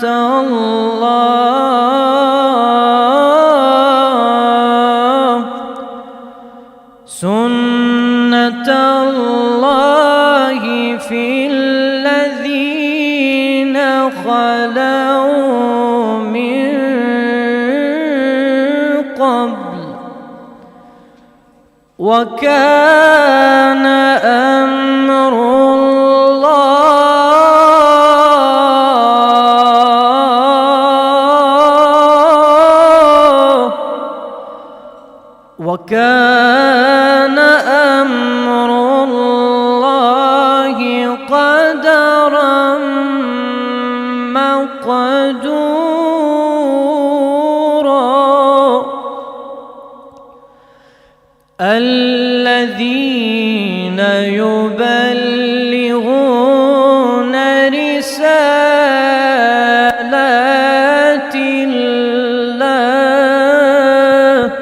الله في الذين خلوا من قبل وكان أمر الله قدرا مقدورا الذين يبلغون رسالات الله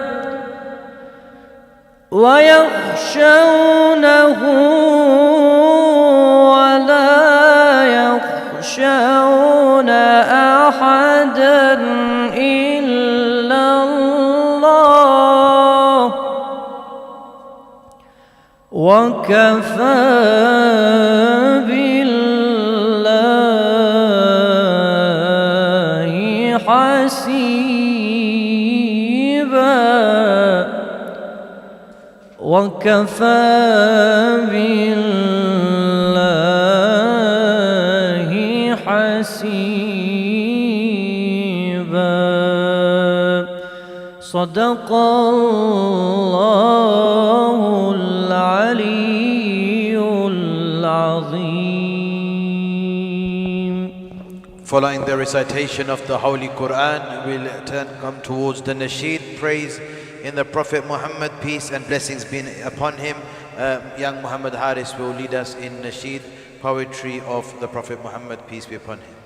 ويخشونه ولا يخشون أحدا إلا الله وكفى بالله حسيبا وكفى بالله حسيبا صدق الله العلي العظيم. Following the recitation of the Holy Quran, we'll come towards the nasheed, praise in the Prophet Muhammad, peace and blessings be upon him. Young Muhammad Haris will lead us in nasheed, poetry of the Prophet Muhammad, peace be upon him.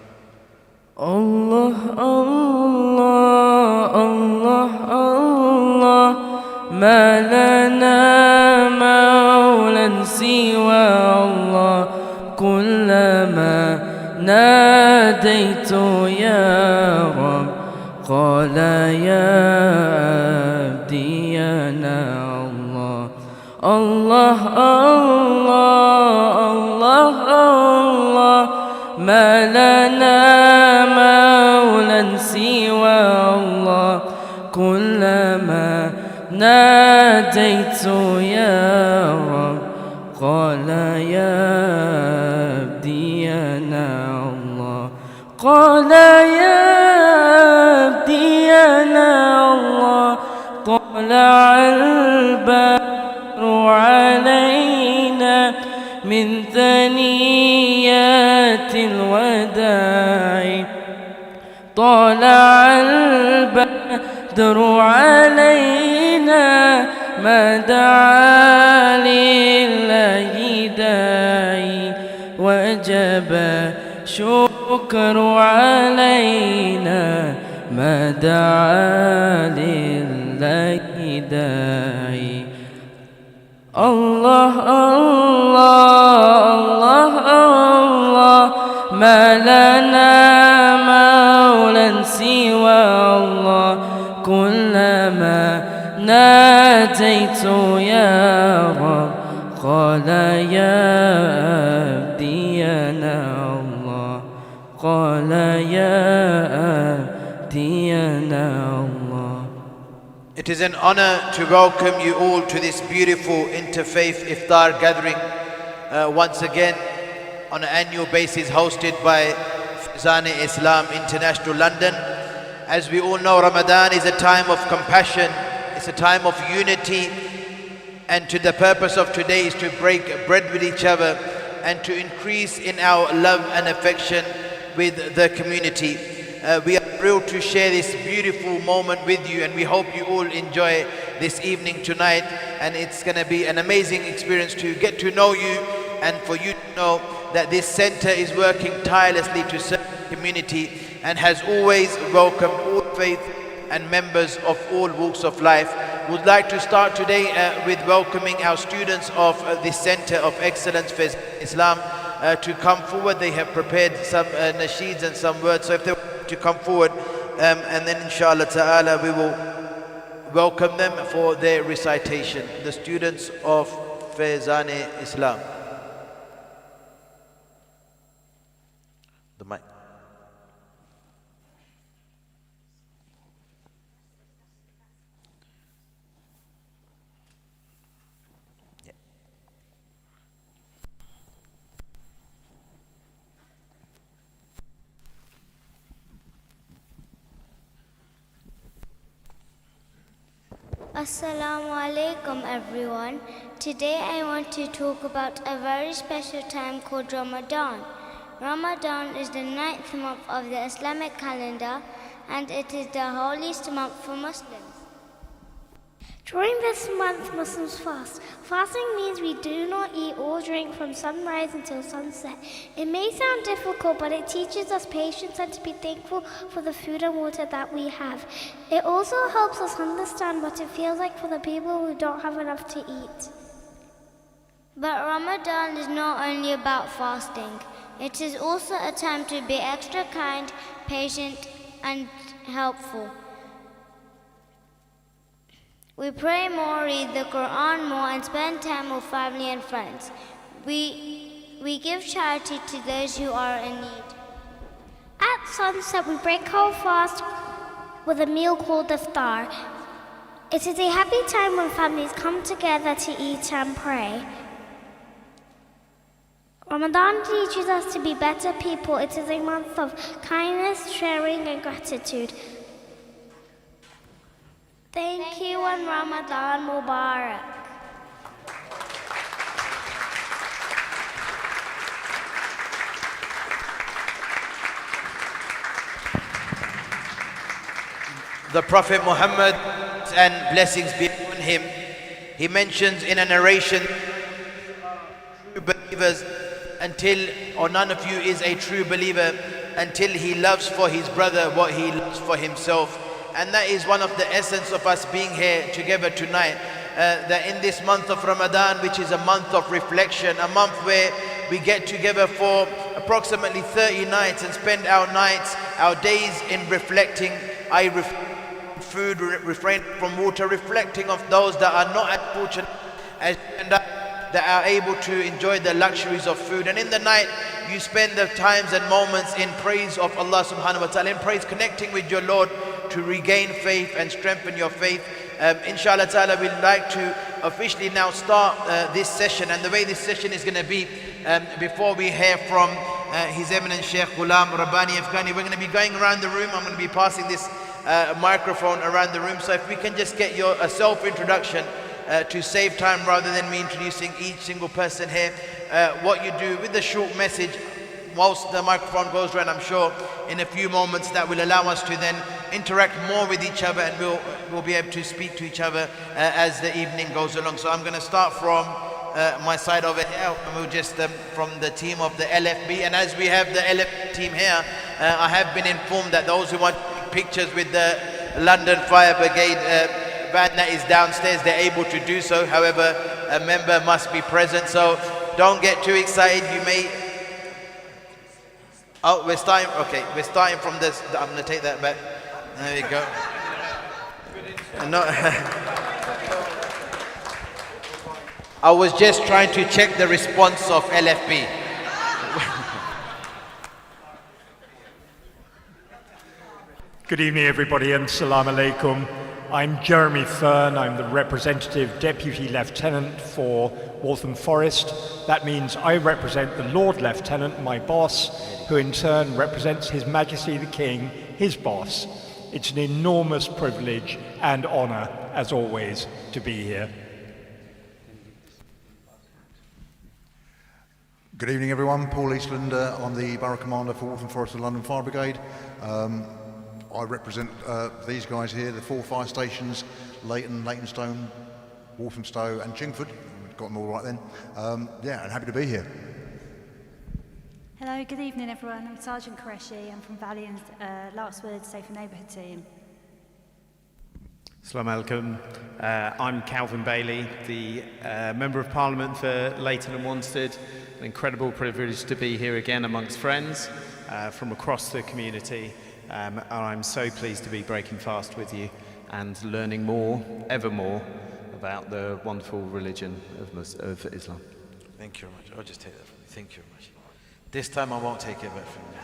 Allah, Allah, Allah, Allah, ma lana mawlan siwa Allah, kullama nadaytu ya Rabb, qala ya abdiyana Allah. Allah, Allah, Allah, Allah, ma lana mawlan siwa Allah, kullama nadaytu ya Rabb, qala ya abdiyana Allah, qala ya abdiyana Allah, طلع البدر علينا من ثنيات الوداع طلع البدر علينا ما دعا لله داعي وجب شكر علينا ما دعا لله داعي. الله الله الله الله ما لنا مولى سوى الله كلما ناديت يا رب قال يا عبدي أنا الله قال يا عبدي أنا الله. It is an honor to welcome you all to this beautiful Interfaith Iftar gathering, once again on an annual basis hosted by Faizan Islam International London. As we all know, Ramadan is a time of compassion, it's a time of unity, and to the purpose of today is to break bread with each other and to increase in our love and affection with the community. We are thrilled to share this beautiful moment with you, and we hope you all enjoy this evening tonight, and it's going to be an amazing experience to get to know you and for you to know that this center is working tirelessly to serve the community and has always welcomed all faith and members of all walks of life. We would like to start today with welcoming our students of this Center of Excellence for Islam. to come forward. They have prepared some nasheeds and some words, so if they want to come forward, and then inshallah ta'ala we will welcome them for their recitation. The students of Faizan Islam. The mic. Assalamu alaikum everyone. Today I want to talk about a very special time called Ramadan. Ramadan is the 9th month of the Islamic calendar and it is the holiest month for Muslims. During this month, Muslims fast. Fasting means we do not eat or drink from sunrise until sunset. It may sound difficult, but it teaches us patience and to be thankful for the food and water that we have. It also helps us understand what it feels like for the people who don't have enough to eat. But Ramadan is not only about fasting. It is also a time to be extra kind, patient, and helpful. We pray more, read the Quran more, and spend time with family and friends. We give charity to those who are in need. At sunset, we break our fast with a meal called Iftar. It is a happy time when families come together to eat and pray. Ramadan teaches us to be better people. It is a month of kindness, sharing, and gratitude. Thank you and Ramadan Mubarak. The Prophet Muhammad, and blessings be upon him, he mentions in a narration, true believers none of you is a true believer until he loves for his brother what he loves for himself. And that is one of the essence of us being here together tonight, that in this month of Ramadan, which is a month of reflection, a month where we get together for approximately 30 nights and spend our nights, our days in reflecting. I food, refrain from water, reflecting of those that are not as fortunate as that are able to enjoy the luxuries of food. And in the night, you spend the times and moments in praise of Allah subhanahu wa ta'ala, in praise, connecting with your Lord to regain faith and strengthen your faith. Inshallah ta'ala, we'd like to officially now start this session. And the way this session is going to be, before we hear from His Eminence Shaykh Ghulam, Rabbani, Afghani, we're going to be going around the room. I'm going to be passing this microphone around the room. So if we can just get a self-introduction to save time rather than me introducing each single person here. What you do with the short message, whilst the microphone goes around, I'm sure in a few moments that will allow us to then interact more with each other, and we'll be able to speak to each other as the evening goes along. So I'm going to start from my side over here, and we'll just from the team of the LFB. And as we have the LFB team here, I have been informed that those who want pictures with the London Fire Brigade van that is downstairs, they're able to do so. However, a member must be present, so don't get too excited. You may... Oh, we're starting... Okay, we're starting from this. I'm going to take that back. There we go. No, I was just trying to check the response of LFB. Good evening, everybody, and salam alaikum. I'm Jeremy Fern. I'm the representative deputy lieutenant for Waltham Forest. That means I represent the Lord Lieutenant, my boss, who in turn represents His Majesty the King, his boss. It's an enormous privilege and honour, as always, to be here. Good evening, everyone. Paul Eastland, I'm the Borough Commander for Waltham Forest and London Fire Brigade. I represent these guys here, the 4 fire stations, Leighton, Leytonstone, Walthamstow and Chingford. Got them all right then. Yeah, and happy to be here. Hello, good evening everyone. I'm Sergeant Qureshi. I'm from Valiant's Larkswood Safer Neighbourhood team. Assalamu alaikum. I'm Calvin Bailey, the Member of Parliament for Leighton and Wanstead. an incredible privilege to be here again amongst friends from across the community. And I'm so pleased to be breaking fast with you and learning more, ever more, about the wonderful religion of Islam. Thank you very much. I'll just take that from you. Thank you very much. This time I won't take it back from you.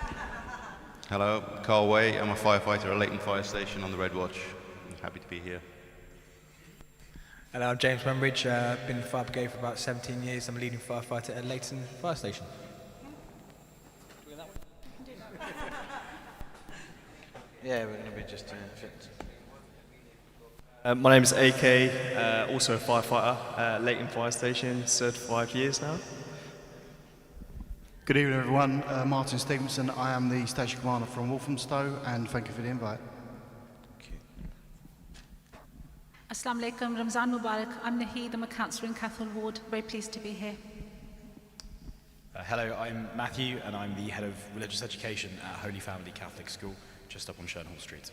Hello, Carl Way. I'm a firefighter at Leighton Fire Station on the Red Watch. I'm happy to be here. Hello, I'm James Membridge. I've been in the fire brigade for about 17 years. I'm a leading firefighter at Leighton Fire Station. Yeah, we're going to be just doing it. My name's AK, also a firefighter at Leighton Fire Station, served for 5 years now. Good evening everyone, Martin Stevenson. I am the station commander from Walthamstow, and thank you for the invite. Assalamu alaikum, Ramzan Mubarak. I'm Naheed, I'm a counsellor in Cathal Ward. Very pleased to be here. Hello, I'm Matthew and I'm the head of religious education at Holy Family Catholic School, just up on Shernhall Street.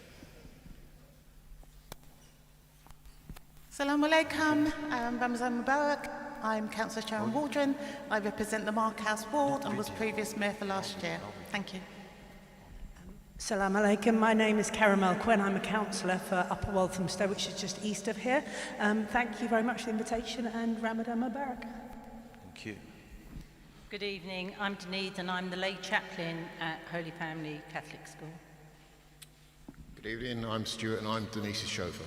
Assalamu alaikum, Ramzan Mubarak. I'm Councillor Sharon Waldron. I represent the Mark House Ward and was previous mayor for last year. Thank you. Assalamu alaikum. My name is Caramel Quinn. I'm a councillor for Upper Walthamstow, which is just east of here. Thank you very much for the invitation and Ramadan Mubarak. Thank you. Good evening. I'm Denise and I'm the lay chaplain at Holy Family Catholic School. Good evening. I'm Stuart and I'm Denise's chauffeur.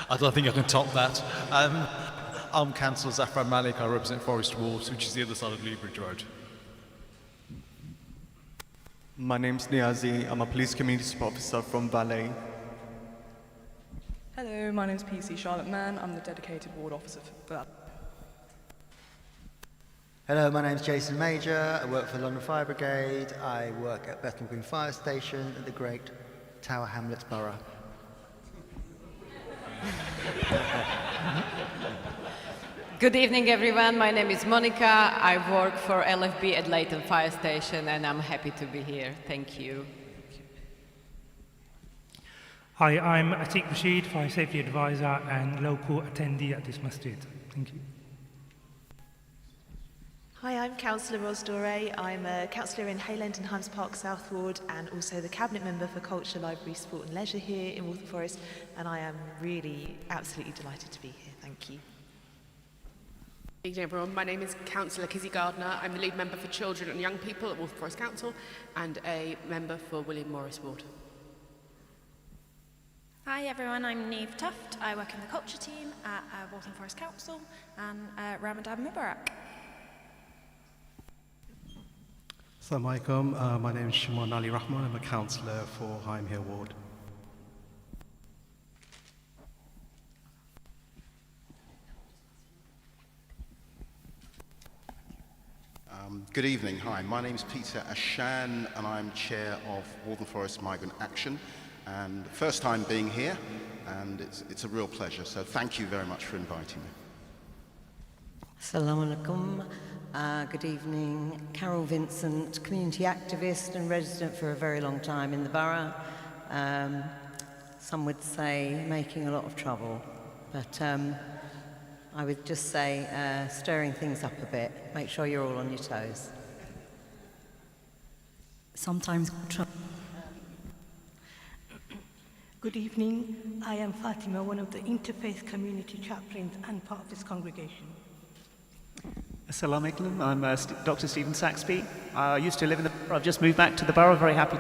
I don't think I can top that. I'm Councillor Zafran Malik. I represent Forest Ward, which is the other side of Leabridge Road. My name's Niazi. I'm a police community support officer from Valet. Hello, my name's PC Charlotte Mann. I'm the dedicated ward officer for that. Hello, my name's Jason Major. I work for London Fire Brigade. I work at Bethnal Green Fire Station at the Great Tower Hamlets Borough. Good evening, everyone. My name is Monica. I work for LFB at Leighton Fire Station, and I'm happy to be here. Thank you. Hi, I'm Atiq Rashid, Fire Safety Advisor and local attendee at this masjid. Thank you. Hi, I'm Councillor Ros Doré. I'm a councillor in Hayland and Himes Park South Ward and also the Cabinet Member for Culture, Library, Sport and Leisure here in Waltham Forest, and I am really absolutely delighted to be here. Thank you. Good evening everyone, my name is Councillor Kizzy Gardner. I'm the lead member for Children and Young People at Waltham Forest Council and a member for William Morris Ward. Hi everyone, I'm Neve Tuft. I work in the culture team at Waltham Forest Council, and Ramadan Mubarak. Assalamu alaikum, my name is Shimon Ali Rahman. I'm a councillor for Higham Hill Ward. Good evening. Hi, my name is Peter Ashan and I'm chair of Waltham Forest Migrant Action. And first time being here, and it's a real pleasure. So thank you very much for inviting me. Assalamu alaikum. Good evening. Carol Vincent, community activist and resident for a very long time in the borough. Some would say making a lot of trouble, but I would just say stirring things up a bit. Make sure you're all on your toes. Sometimes trouble. Good evening. I am Fatima, one of the Interfaith community chaplains and part of this congregation. Assalamu alaikum. I'm Dr. Stephen Saxby. I used to live in the borough. I've just moved back to the borough. Very happy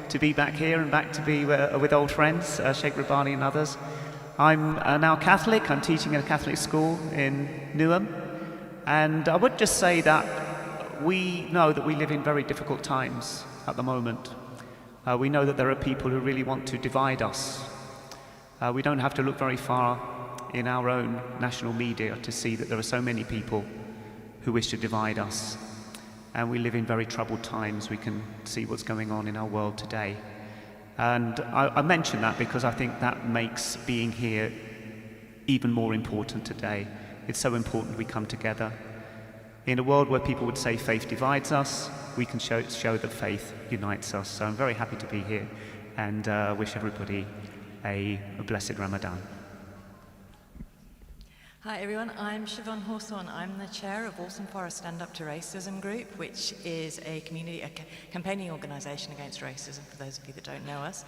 to be back here and back to be with old friends, Shaykh Rabbani and others. I'm now Catholic. I'm teaching at a Catholic school in Newham. And I would just say that we know that we live in very difficult times at the moment. We know that there are people who really want to divide us. We don't have to look very far in our own national media to see that there are so many people who wish to divide us. And we live in very troubled times. We can see what's going on in our world today. And I mention that because I think that makes being here even more important today. It's so important we come together. In a world where people would say faith divides us, we can show that faith unites us. So I'm very happy to be here and wish everybody a blessed Ramadan. Hi everyone, I'm Siobhan Hawthorne. I'm the chair of Waltham Forest Stand Up to Racism Group, which is a campaigning organisation against racism, for those of you that don't know us.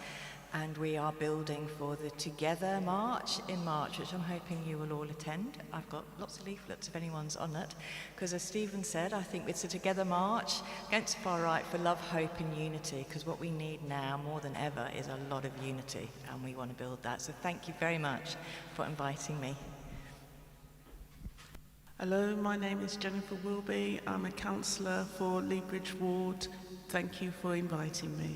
And we are building for the Together March in March, which I'm hoping you will all attend. I've got lots of leaflets if anyone's on it. Because as Stephen said, I think it's a Together March against the far right for love, hope and unity, because what we need now more than ever is a lot of unity, and we want to build that. So thank you very much for inviting me. Hello, my name is Jennifer Wilby. I'm a councillor for Leabridge Ward. Thank you for inviting me.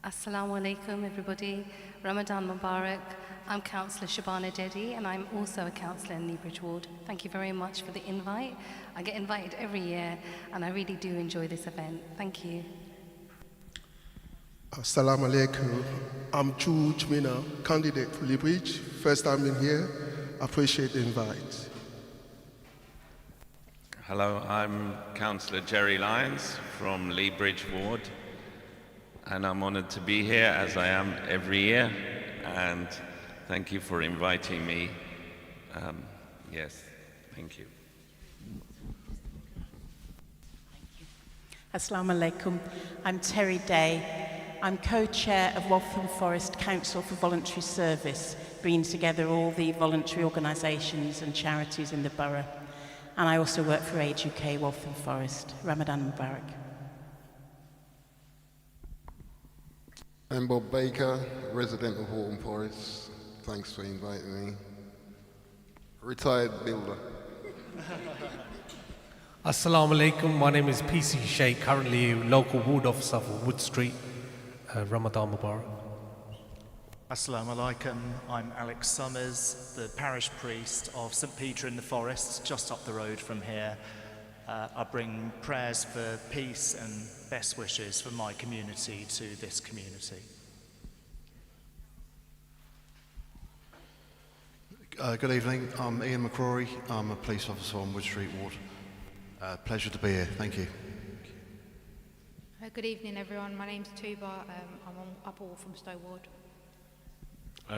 Assalamu alaikum everybody. Ramadan Mubarak. I'm Councillor Shabana Dedi and I'm also a councillor in Leabridge Ward. Thank you very much for the invite. I get invited every year and I really do enjoy this event. Thank you. Assalamu alaikum. I'm George Mina, candidate for Leabridge. First time in here. Appreciate the invite. Hello, I'm Councillor Jerry Lyons from Leabridge Ward, and I'm honoured to be here as I am every year, and thank you for inviting me. Yes, thank you. Assalamu alaikum. I'm Terry Day. I'm co-chair of Waltham Forest Council for Voluntary Service, bringing together all the voluntary organisations and charities in the borough. And I also work for Age UK Waltham Forest. Ramadan Mubarak. I'm Bob Baker, resident of Waltham Forest. Thanks for inviting me. Retired builder. Assalamu alaikum. My name is PC Shaykh, currently local ward officer for Wood Street. Ramadan Mubarak. Assalamu alaikum. I'm Alex Summers, the parish priest of St Peter in the Forest, just up the road from here. I bring prayers for peace and best wishes for my community to this community. Good evening. I'm Ian McCrory. I'm a police officer on Wood Street Ward. Pleasure to be here. Thank you. Good evening, everyone. My name's Tuba. I'm on Upper Walthamstow Ward.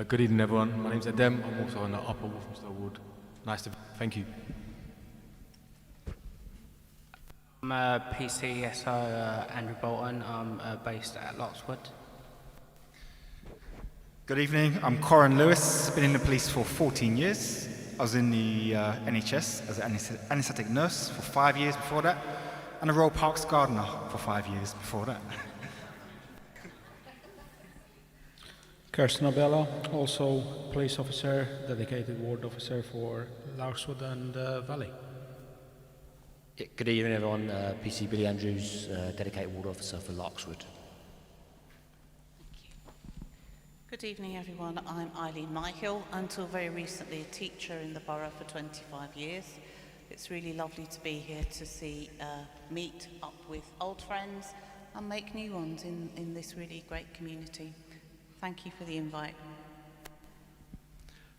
Good evening, everyone. My name's Adem. I'm also on the Upper Walthamstow Ward. Nice to thank you. I'm PCSO Andrew Bolton. I'm based at Loxwood. Good evening. I'm Corin Lewis. Been in the police for 14 years. I was in the NHS as an anaesthetic nurse for 5 years before that, and a Royal Parks gardener for 5 years before that. Kirsten Abella, also police officer, dedicated ward officer for Larkswood and Valley. Yeah, good evening everyone, PC Billy Andrews, dedicated ward officer for Larkswood. Good evening everyone, I'm Eileen Myhill, until very recently a teacher in the borough for 25 years. It's really lovely to be here to see, meet up with old friends and make new ones in this really great community. Thank you for the invite.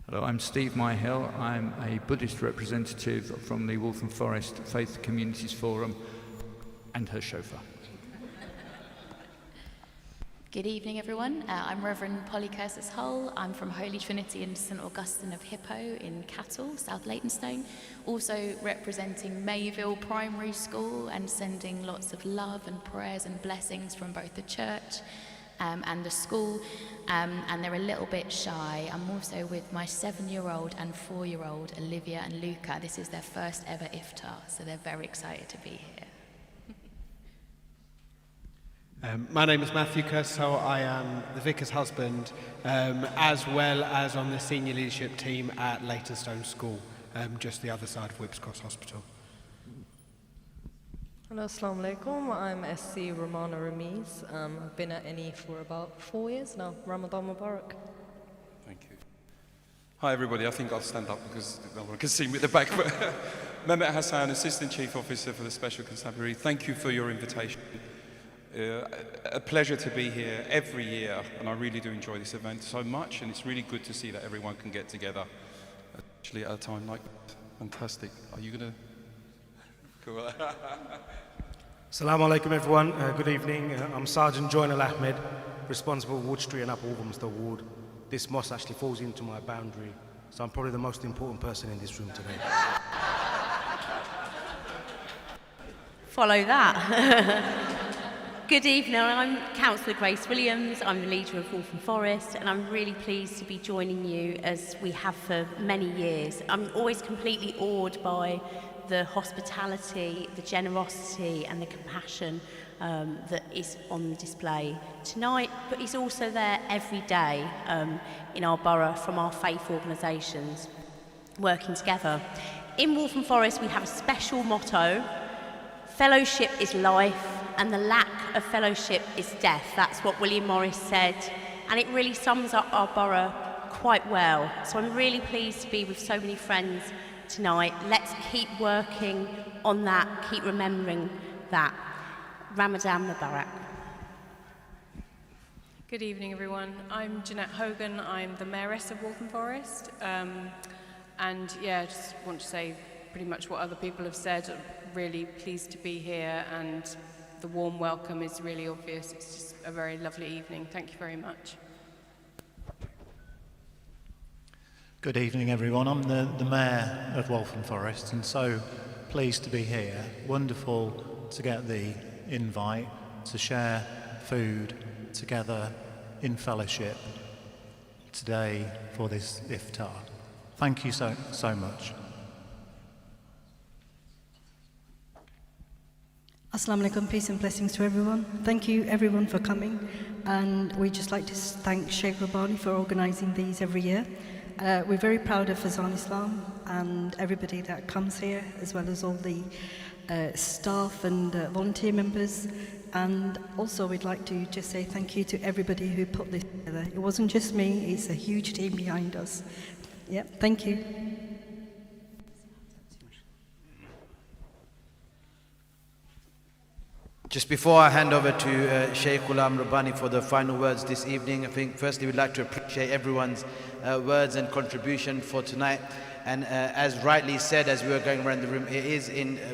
Hello, I'm Steve Myhill. I'm a Buddhist representative from the Waltham Forest Faith Communities Forum and her chauffeur. Good evening, everyone. I'm Reverend Polly Curtis Hull. I'm from Holy Trinity and St Augustine of Hippo in Cattle, South Leytonstone. Also representing Mayville Primary School and sending lots of love and prayers and blessings from both the church and the school. And they're a little bit shy. I'm also with my 7-year-old and 4-year-old, Olivia and Luca. This is their first ever iftar, so they're very excited to be here. My name is Matthew Kershaw. I am the vicar's husband, as well as on the senior leadership team at Leytonstone School, just the other side of Whipps Cross Hospital. Hello, assalamu alaikum. I'm SC Romana Ramiz. I've been at NE for about 4 years now. Ramadan Mubarak. Thank you. Hi everybody, I think I'll stand up because no one can see me at the back. But Mehmet Hassan, Assistant Chief Officer for the Special Constabulary, thank you for your invitation. A pleasure to be here every year, and I really do enjoy this event so much, and it's really good to see that everyone can get together, actually at a time like that. Fantastic. Are you going to... Cool. Assalamu alaikum everyone, good evening. I'm Sergeant Joinal Ahmed, responsible for Wood Street and Upper Walthamstow Ward. This mosque actually falls into my boundary, So I'm probably the most important person in this room today. Follow that. Good evening, I'm Councillor Grace Williams, I'm the leader of Waltham Forest, and I'm really pleased to be joining you as we have for many years. I'm always completely awed by the hospitality, the generosity and the compassion that is on display tonight, but is also there every day in our borough from our faith organisations working together. In Waltham Forest we have a special motto: fellowship is life and the lack of fellowship is death. That's what William Morris said, and it really sums up our borough quite well. So I'm really pleased to be with so many friends tonight. Let's keep working on that, keep remembering that. Ramadan Mubarak. Good evening, everyone. I'm Jeanette Hogan. I'm the Mayoress of Waltham Forest. And yeah, I just want to say pretty much what other people have said. I'm really pleased to be here, and the warm welcome is really obvious. It's just a very lovely evening. Thank you very much. Good evening, everyone. I'm the Mayor of Waltham Forest, and so pleased to be here. Wonderful to get the invite to share food together in fellowship today for this iftar. Thank you so much. Assalamu alaikum, peace and blessings to everyone. Thank you everyone for coming, and we'd just like to thank Shaykh Rabbani for organising these every year. We're very proud of Faizan Islam and everybody that comes here, as well as all the staff and volunteer members. And also we'd like to just say thank you to everybody who put this together. It wasn't just me, it's a huge team behind us. Yep, thank you. Just before I hand over to Shaykh Ghulam Rabbani for the final words this evening, I think firstly we'd like to appreciate everyone's words and contribution for tonight. And as rightly said, as we were going around the room,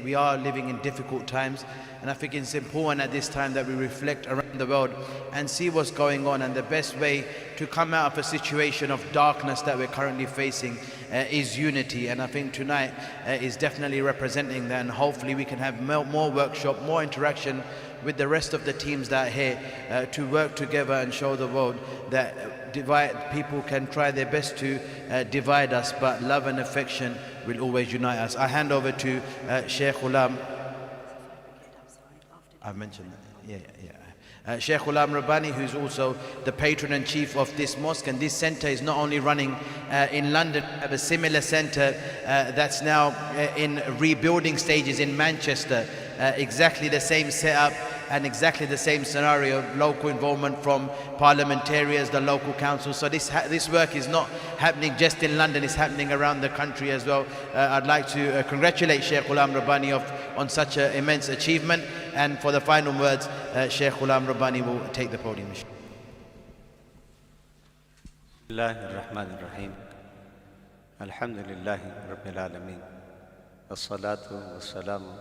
we are living in difficult times, and I think it's important at this time that we reflect around the world and see what's going on. And the best way to come out of a situation of darkness that we're currently facing is unity. And I think tonight is definitely representing that, and hopefully we can have more workshop, more interaction with the rest of the teams that are here to work together and show the world that people can try their best to divide us, but love and affection will always unite us. I hand over to Shaykh Ghulam. I've mentioned that. Yeah. Shaykh Ghulam Rabbani, who's also the patron and chief of this mosque, and this center is not only running in London, we have a similar center that's now in rebuilding stages in Manchester. Exactly the same setup and exactly the same scenario, local involvement from parliamentarians, the local council. So this work is not happening just in London, it's happening around the country as well. I'd like to congratulate Shaykh Ghulam Rabbani on such an immense achievement. And for the final words, Shaykh Ghulam Rabbani will take the podium. Bismillahir Rahmanir Rahim. Alhamdulillahi Rabbil Alameen. As-salatu was-salamu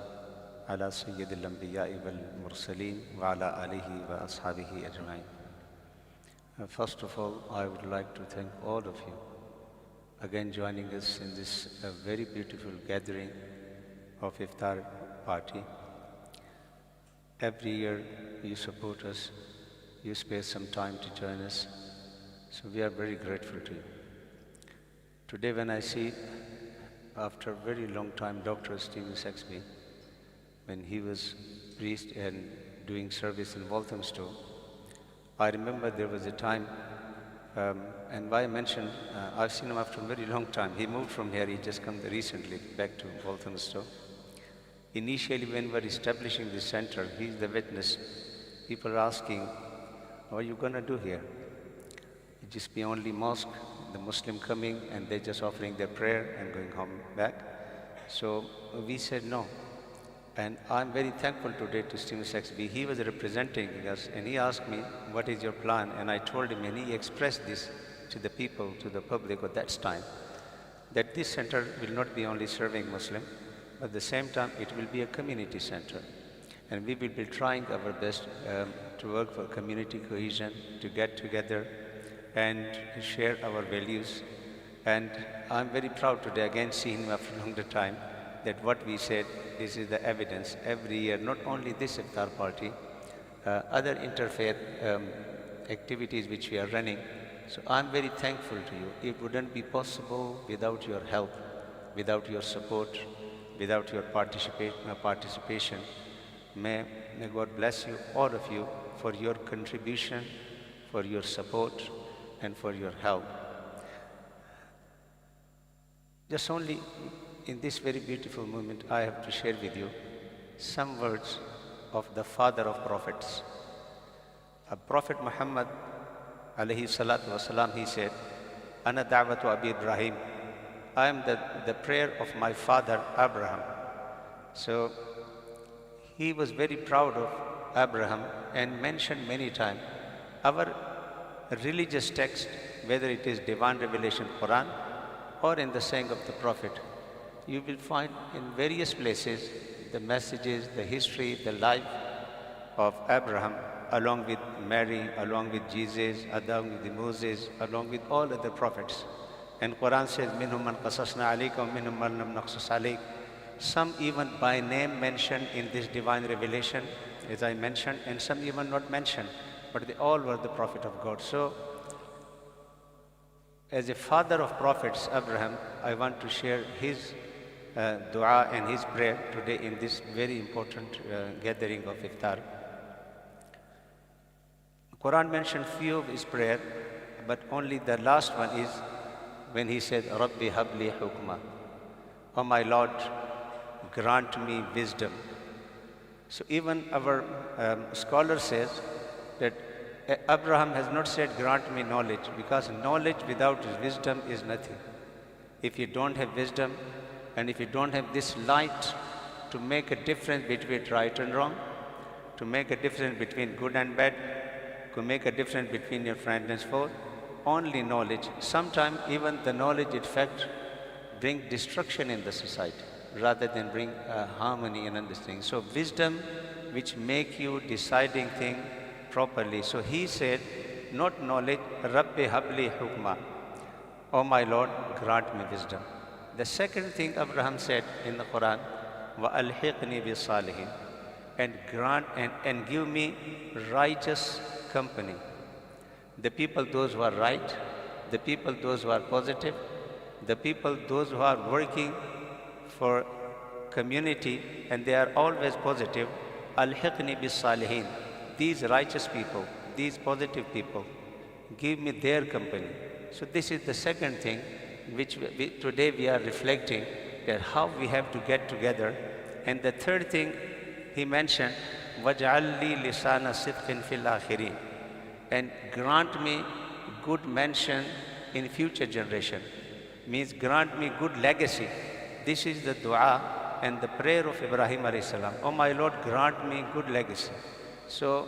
ala Sayyidil Anbiya'i wal Mursaleen wa ala alihi wa ashabihi ajma'in. First of all, I would like to thank all of you again joining us in this very beautiful gathering of Iftar party. Every year you support us, you spare some time to join us, so we are very grateful to you. Today when I see, after a very long time, Dr. Stephen Saxby, when he was priest and doing service in Walthamstow, I remember there was a time, and why I mentioned, I've seen him after a very long time. He moved from here, he just come recently back to Walthamstow. Initially, when we were establishing this center, he's the witness. People are asking, what are you going to do here? It just be only mosque, the Muslim coming, and they're just offering their prayer and going home back. So we said no. And I'm very thankful today to Stephen Saxby. He was representing us, and he asked me, what is your plan? And I told him, and he expressed this to the people, to the public at that time, that this center will not be only serving Muslim, but at the same time, it will be a community center. And we will be trying our best to work for community cohesion, to get together and share our values And I'm very proud today, again seeing him after a longer time, that what we said, this is the evidence. Every year, not only this iftar party, other interfaith activities which we are running. So I'm very thankful to you. It wouldn't be possible without your help, without your support, without your participation. May God bless you, all of you, for your contribution, for your support, and for your help. Just only in this very beautiful moment, I have to share with you some words of the father of prophets. Prophet Muhammad alayhi salatu wasalam, he said, Ana da'watu Abi Ibrahim. I am the prayer of my father Abraham. So he was very proud of Abraham and mentioned many times our religious text, whether it is divine revelation Quran or in the saying of the Prophet, you will find in various places the messages, the history, the life of Abraham, along with Mary, along with Jesus, along with Moses, along with all other prophets. And Quran says, "Minhum man qasasna alayka wa minhum man lam naqsus alayk." Some even by name mentioned in this divine revelation, as I mentioned, and some even not mentioned, but they all were the prophet of God. So, as a father of prophets, Abraham, I want to share his dua and his prayer today in this very important gathering of iftar. Quran mentioned few of his prayer, but only the last one is when he said, Rabbi habli hukma. Oh my Lord, grant me wisdom. So even our scholar says that Abraham has not said grant me knowledge, because knowledge without wisdom is nothing. If you don't have wisdom, and if you don't have this light to make a difference between right and wrong, to make a difference between good and bad, to make a difference between your friend and foe, only knowledge. Sometimes even the knowledge, in fact, bring destruction in the society rather than bring harmony and understanding. So wisdom which make you deciding thing properly. So he said, not knowledge, Rabbi habli hukma. Oh my Lord, grant me wisdom. The second thing Abraham said in the Quran, wa alhiqni bi salihin, and grant and give me righteous company. The people, those who are right, the people, those who are positive, the people, those who are working for community and they are always positive. Alhiqni bis salihin. These righteous people, these positive people, give me their company. So this is the second thing which today we are reflecting, that how we have to get together. And the third thing he mentioned, waj'al li lisana sidqin fil akhirin, and grant me good mention in future generation. Means grant me good legacy. This is the dua and the prayer of Ibrahim alayhi salam. Oh my Lord, grant me good legacy. So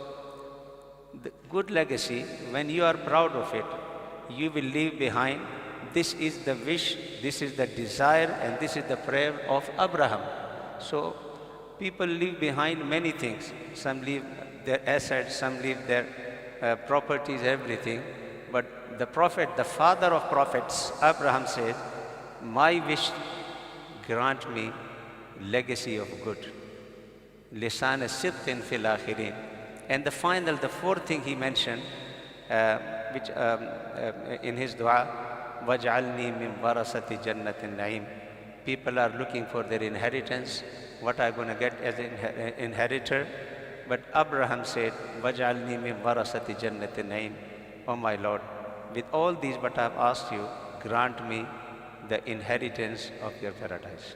the good legacy, when you are proud of it, you will leave behind. This is the wish, this is the desire, and this is the prayer of Abraham. So people leave behind many things. Some leave their assets, some leave their properties, everything. But the prophet, the father of prophets, Abraham said, my wish, grant me legacy of good. Lisan sidqin fil akhirin. And the final, the fourth thing he mentioned, which in his dua, waj'alni min warasati jannatin na'im. People are looking for their inheritance, what I'm going to get as an inheritor. But Abraham said, waj'alni min warasati jannatin na'im. Oh my Lord, with all these what I've asked you, grant me the inheritance of your paradise.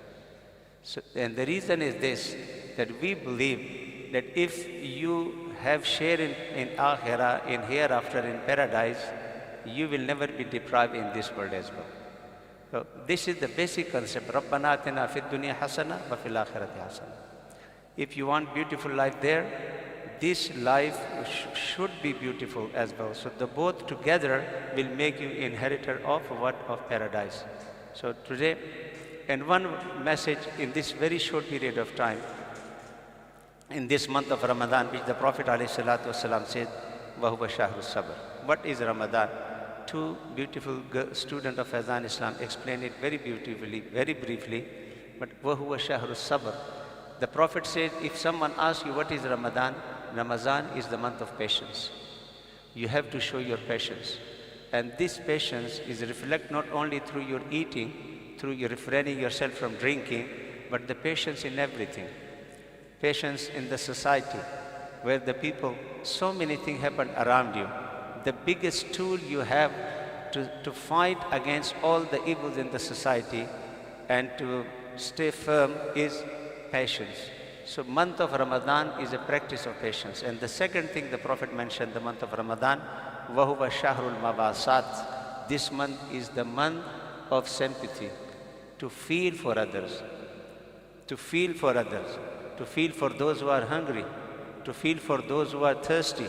So, and the reason is this, that we believe that if you have share in akhirah, in hereafter, in paradise, you will never be deprived in this world as well. So this is the basic concept. Rabbana atina fid dunya hasana wa fil akhirati hasana. If you want beautiful life there, this life should be beautiful as well. So the both together will make you inheritor of what? Of paradise. So today, and one message in this very short period of time, in this month of Ramadan, which the Prophet ﷺ said, وَهُوَ شَهْرُ الصَّبْرِ. What is Ramadan? two beautiful students of Faizan Islam explained it very beautifully, very briefly. But وَهُوَ شَهْرُ الصَّبْرِ. The Prophet said, if someone asks you what is Ramadan, Ramadan is the month of patience. You have to show your patience. And this patience is reflected not only through your eating, through your refraining yourself from drinking, but the patience in everything. Patience in the society, where the people, so many things happen around you. The biggest tool you have to fight against all the evils in the society and to stay firm is patience. So month of Ramadan is a practice of patience. And the second thing the Prophet mentioned, the month of Ramadan, وَهُوَ شَهْرُ الْمَبَاسَاتِ. This month is the month of sympathy, to feel for others, to feel for others, to feel for those who are hungry, to feel for those who are thirsty,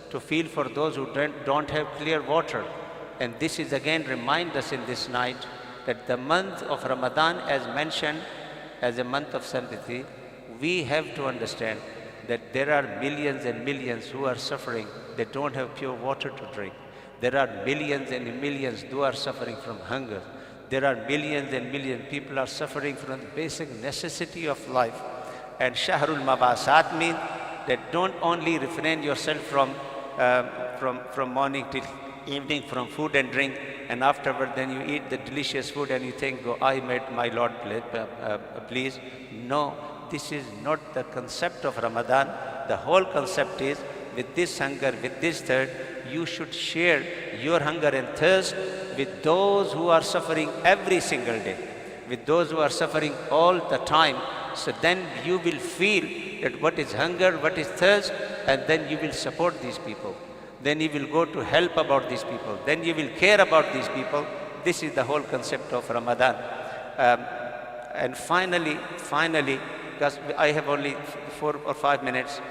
to feel for those who don't have clear water. And this is again remind us in this night that the month of Ramadan, as mentioned, as a month of sympathy, we have to understand that there are millions and millions who are suffering. They don't have pure water to drink. There are millions and millions who are suffering from hunger. There are millions and millions people are suffering from the basic necessity of life. And Shahrul Mabasat means that don't only refrain yourself from morning till evening from food and drink, and afterward then you eat the delicious food and you think, oh, I made my Lord please. No, this is not the concept of Ramadan. The whole concept is, with this hunger, with this thirst, you should share your hunger and thirst with those who are suffering every single day, with those who are suffering all the time. So then you will feel that what is hunger, what is thirst, and then you will support these people. Then you will go to help about these people. Then you will care about these people. This is the whole concept of Ramadan. And finally, because I have only 4 or 5 minutes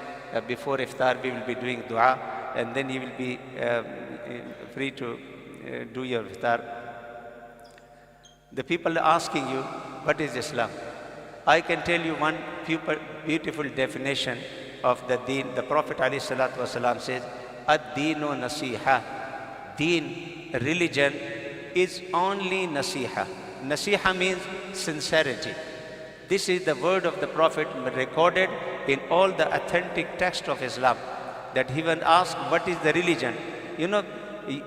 before Iftar, we will be doing dua, and then you will be free to do your Iftar. The people are asking you, what is Islam? I can tell you one beautiful definition of the deen. The Prophet ﷺ says, Ad-deenu nasiha. Deen, religion, is only nasiha. Nasiha means sincerity. This is the word of the Prophet recorded in all the authentic text of Islam. That he when asked, what is the religion? You know,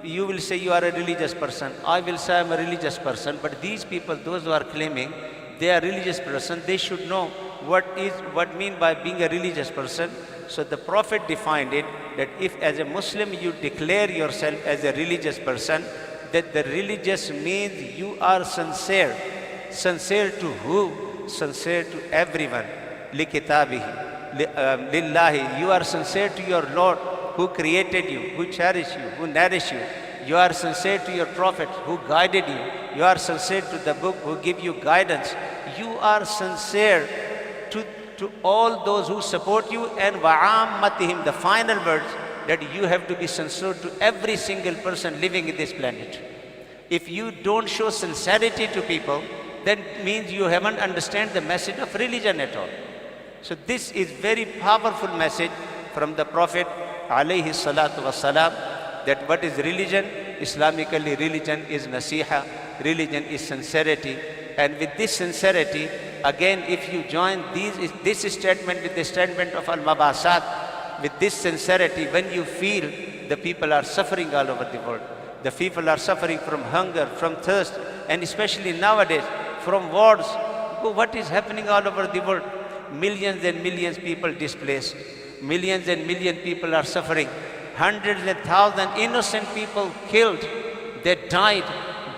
you will say you are a religious person. I will say I am a religious person. But these people, those who are claiming they are a religious person, they should know what mean by being a religious person. So the Prophet defined it that if as a Muslim you declare yourself as a religious person, that the religious means you are sincere. Sincere to who? Sincere to everyone. Likitabihi, lillahi. You are sincere to your Lord who created you, who cherished you, who nourished you. You are sincere to your Prophet who guided you. You are sincere to the book who give you guidance. You are sincere to all those who support you, and wa'ammatihim, the final words, that you have to be sincere to every single person living in this planet. If you don't show sincerity to people, then means you haven't understand the message of religion at all. So this is very powerful message from the Prophet alayhi salatu wasalam, that what is religion? Islamically, religion is nasiha, religion is sincerity. And with this sincerity, again, if you join this statement with the statement of Al-Mabasat, with this sincerity, when you feel the people are suffering all over the world, the people are suffering from hunger, from thirst, and especially nowadays, from wars. What is happening all over the world? Millions and millions people displaced. Millions and millions people are suffering. Hundreds and thousands innocent people killed. They died.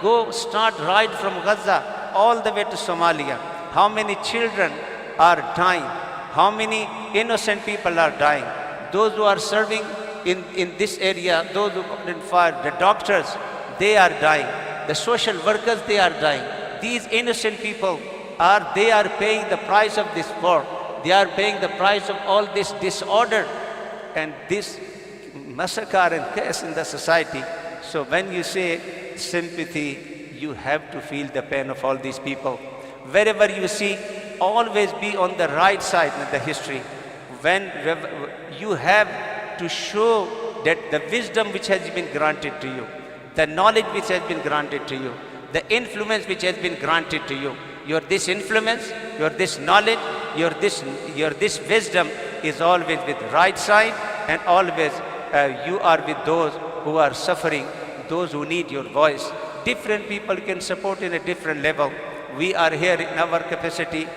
Go start right from Gaza all the way to Somalia. How many children are dying? How many innocent people are dying? Those who are serving in this area, those who got in fire, the doctors, they are dying. The social workers, they are dying. These innocent people they are paying the price of this war. They are paying the price of all this disorder and this massacre and chaos in the society. So when you say sympathy, you have to feel the pain of all these people. Wherever you see, always be on the right side in the history. When you have to show that the wisdom which has been granted to you, the knowledge which has been granted to you, the influence which has been granted to you. Your this influence, your this knowledge, your this wisdom is always with right side, and always you are with those who are suffering, those who need your voice. Different people can support in a different level. We are here in our capacity.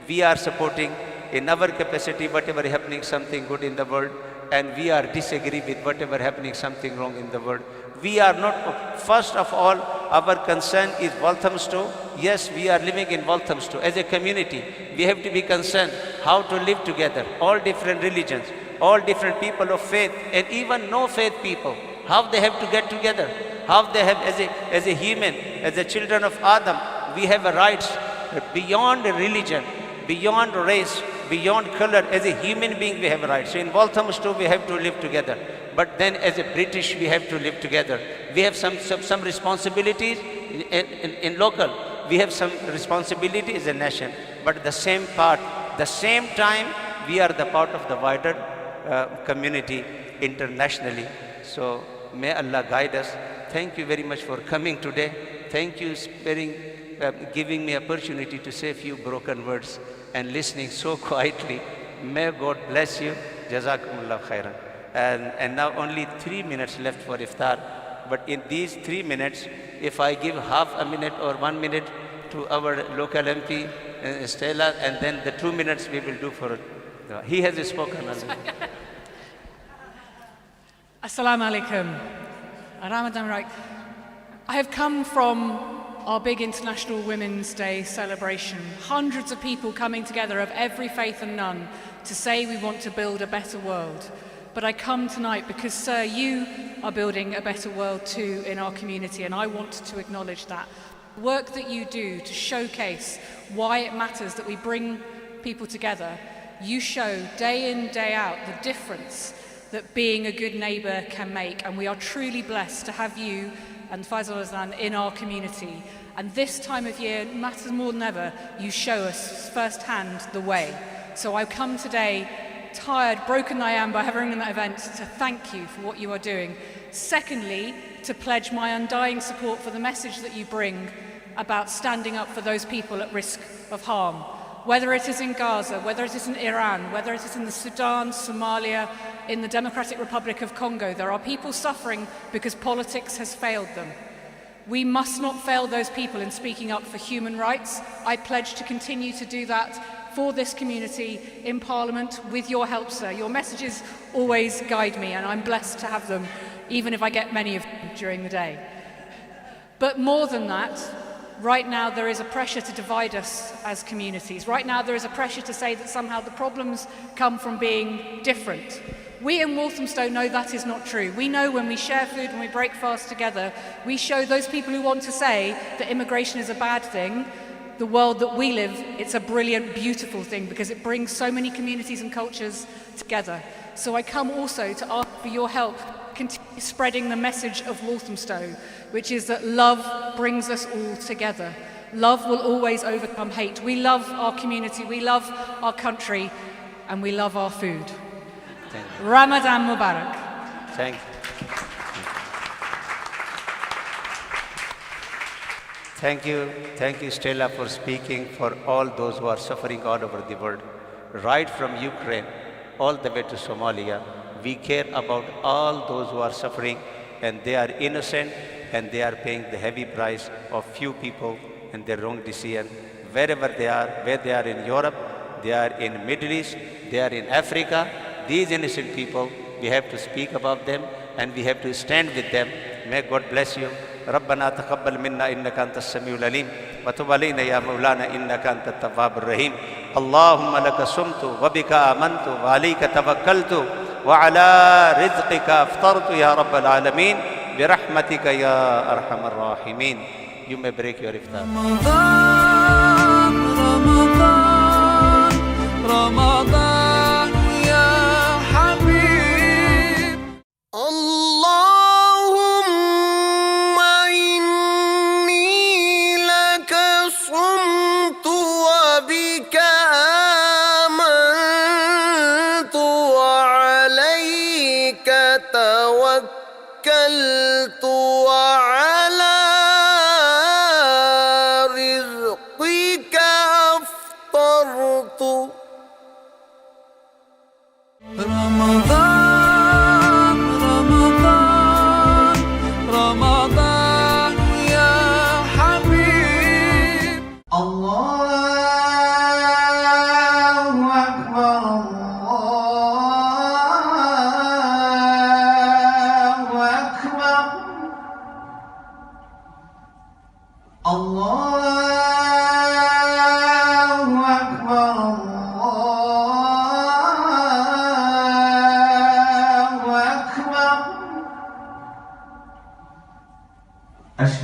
We are supporting in our capacity whatever happening something good in the world, and we are disagree with whatever happening something wrong in the world. We are not, first of all, our concern is Walthamstow. Yes, we are living in Walthamstow. As a community, we have to be concerned how to live together, all different religions, all different people of faith, and even no faith people, how they have to get together, how they have, as a human, as the children of Adam, we have a rights beyond religion, beyond race, beyond color. As a human being, we have rights. So in Walthamstow, we have to live together. But then as a British, we have to live together. We have some responsibilities in local. We have some responsibility as a nation. But at the same time, we are the part of the wider community internationally. So may Allah guide us. Thank you very much for coming today. Thank you giving me opportunity to say a few broken words and listening so quietly. May God bless you. Jazakumullah khairan. And now only 3 minutes left for iftar. But in these 3 minutes, if I give half a minute or 1 minute to our local MP, Stella, and then the 2 minutes we will do for he has spoken. Assalamu alaikum. Ramadan Raik. I have come from our big International Women's Day celebration. Hundreds of people coming together of every faith and none to say we want to build a better world. But I come tonight because, sir, you are building a better world too in our community, and I want to acknowledge that. The work that you do to showcase why it matters that we bring people together, you show day in, day out the difference that being a good neighbour can make, and we are truly blessed to have you and Faizan in our community. And this time of year matters more than ever. You show us firsthand the way. So I come today, tired, broken I am by having that event, to thank you for what you are doing. Secondly, to pledge my undying support for the message that you bring about standing up for those people at risk of harm. Whether it is in Gaza, whether it is in Iran, whether it is in the Sudan, Somalia, in the Democratic Republic of Congo, there are people suffering because politics has failed them. We must not fail those people in speaking up for human rights. I pledge to continue to do that for this community in Parliament with your help, sir. Your messages always guide me, and I'm blessed to have them, even if I get many of them during the day. But more than that, right now there is a pressure to divide us as communities. Right now there is a pressure to say that somehow the problems come from being different. We in Walthamstow know that is not true. We know when we share food, when we break fast together, we show those people who want to say that immigration is a bad thing, the world that we live, it's a brilliant, beautiful thing because it brings so many communities and cultures together. So I come also to ask for your help continue spreading the message of Walthamstow, which is that love brings us all together. Love will always overcome hate. We love our community, we love our country, and we love our food. Ramadan Mubarak. Thank you. Thank you, Stella, for speaking for all those who are suffering all over the world. Right from Ukraine all the way to Somalia, we care about all those who are suffering, and they are innocent, and they are paying the heavy price of few people and their wrong decision. Wherever they are, whether they are in Europe, they are in Middle East, they are in Africa, these innocent people, we have to speak about them and we have to stand with them. May God bless you. ربنا تقبل منا إنك أنت السميع العليم وتب علينا يا مولانا إنك أنت التواب الرحيم اللهم لك صمت وبك آمنت وعليك توكلت وعلى رزقك أفطرت يا رب العالمين برحمتك يا أرحم الراحمين. You may break your iftar. رمضان يا حبيب اللهم إني لك صمت وبك آمنت وعليك توكلت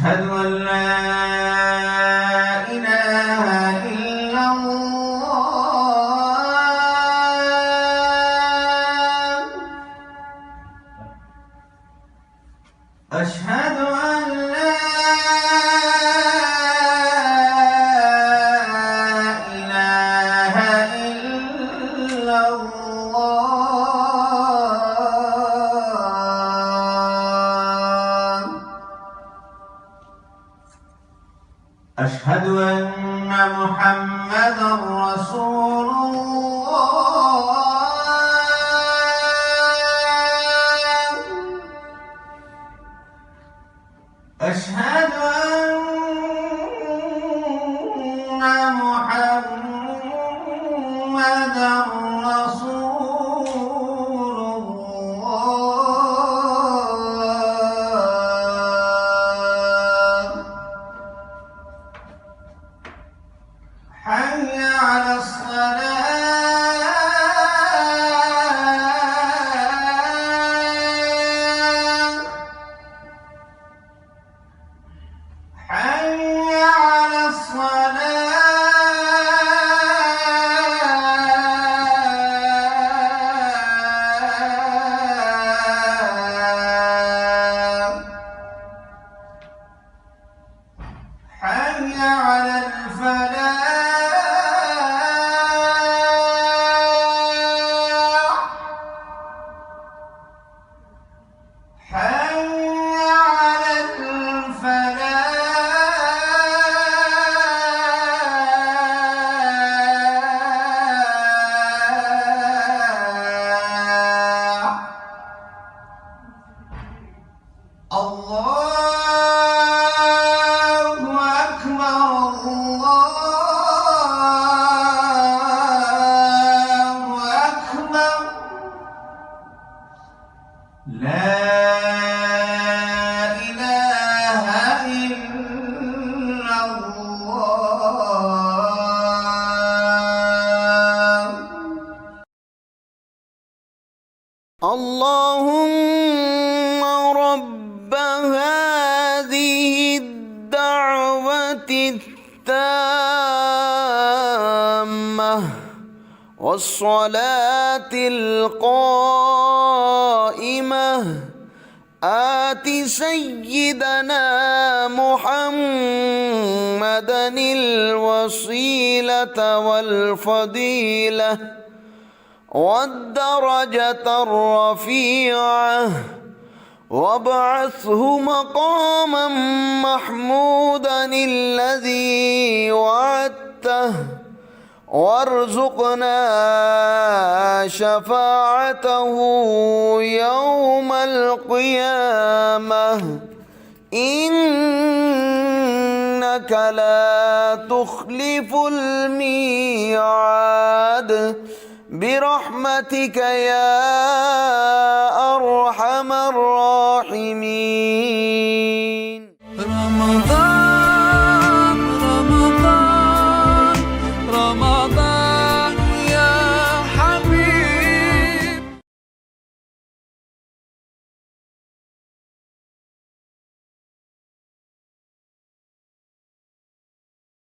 أشهد أن لا إله إلا الله أشهد أن لا إله إلا الله أشهد أن محمدا رسول الله أشهد أن محمدا رسول الله حي على الصلاة حي على الصلاة حي على الفلاح حي على الفلاح الله أكبر الله أكبر لا إله إلا الله اللهم رب هذه الدعوة التامة والصلاة القائمة آت سيدنا محمدا الوسيلة والفضيلة والدرجة الرفيعة وابعثه مقاما محمودا الذي وعدته وارزقنا شفاعته يوم القيامة إنك لا تخلف الميعاد برحمتك يا أرحم الراحمين